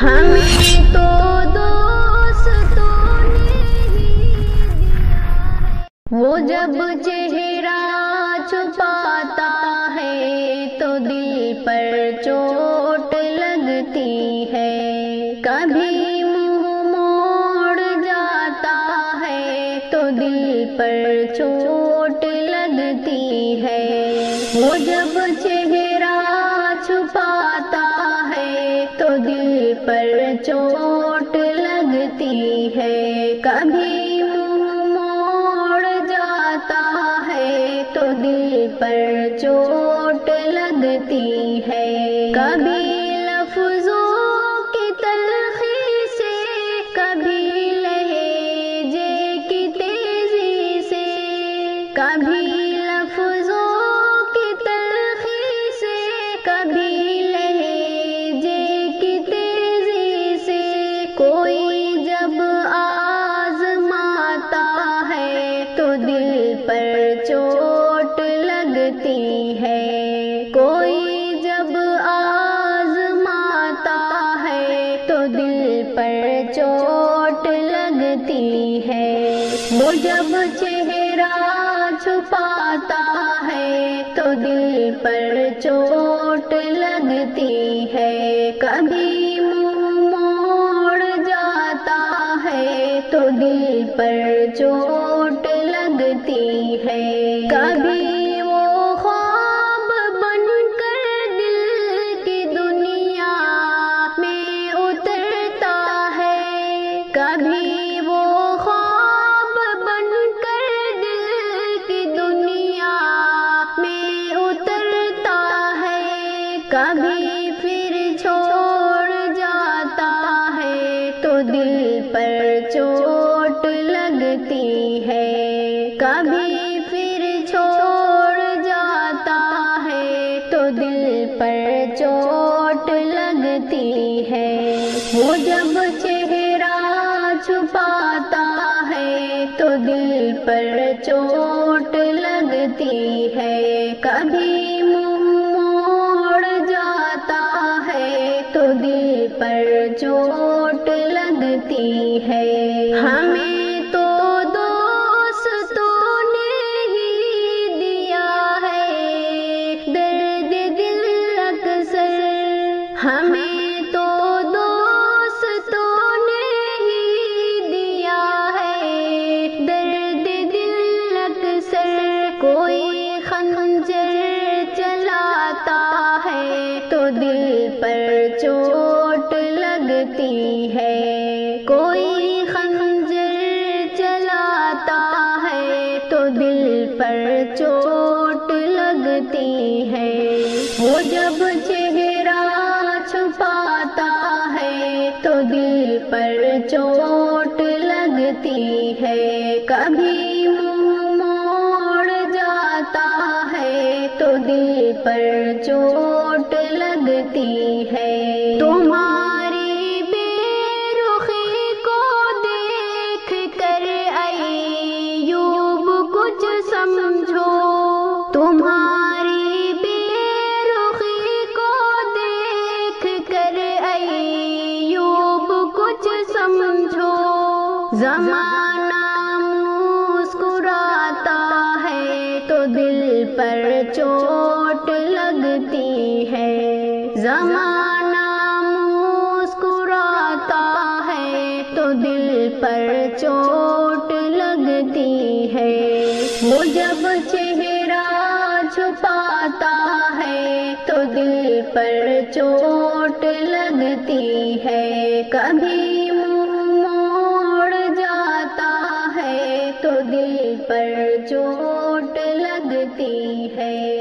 ہمیں تو دوستوں نے ہی دیا ہے، وہ جب چہرہ چھپاتا ہے تو دل پر چوٹ لگتی ہے، کبھی منہ موڑ جاتا ہے تو دل پر چوٹ لگتی ہے، وہ جب چہرہ چھپاتا ہے تو دل پر چوٹ لگتی ہے، کبھی منہ موڑ جاتا ہے تو دل پر چوٹ لگتی ہے، کبھی لفظوں کی تلخی سے، کبھی لہجے کی تیزی سے، کبھی لفظوں کی تلخی سے، کبھی لہجے کی تیزی سے، کوئی جب آزماتا ہے تو دل پر چوٹ لگتی ہے، کوئی جب آزماتا ہے تو دل پر چوٹ لگتی ہے، وہ جب چہرہ چھپاتا ہے تو دل پر چوٹ لگتی ہے، کبھی منہ موڑ جاتا ہے تو دل پر چوٹ لگتی ہے، کبھی وہ خواب بن کر دل کی دنیا میں اترتا ہے، کبھی وہ خواب بن کر دل کی دنیا میں اترتا ہے، کبھی پھر چھوڑ جاتا ہے تو دل پر چوٹ لگتی ہے، کبھی پھر چھوڑ جاتا ہے تو دل پر چوٹ لگتی ہے، وہ جب چہرہ چھپاتا ہے تو دل پر چوٹ لگتی ہے، کبھی منہ موڑ جاتا ہے تو دل پر چوٹ لگتی ہے، ہمیں تو دوستوں نے ہی دیا ہے درد دل اکثر، ہمیں تو دوستوں نے ہی دیا ہے درد دل اکثر، کوئی خنجر چلاتا ہے تو دل پر چوٹ لگتی ہے، کوئی خنجر چلاتا ہے تو دل پر چوٹ لگتی ہے، وہ جب چہرہ چھپاتا ہے تو دل پر چوٹ لگتی ہے، کبھی منہ موڑ جاتا ہے تو دل پر چوٹ لگتی ہے، تمہاری بے رخی کو دیکھ کر ایوب کچھ سمجھو، تمہاری بے رخی کو دیکھ کر ایوب کچھ سمجھو، زمانہ مسکراتا ہے تو دل پر چوٹ لگتی ہے، زمانہ مسکراتا ہے تو دل پر چوٹ لگتی ہے، وہ جب چہرہ چھپاتا ہے تو دل پر چوٹ لگتی ہے، کبھی منہ موڑ جاتا ہے تو دل پر چوٹ لگتی ہے۔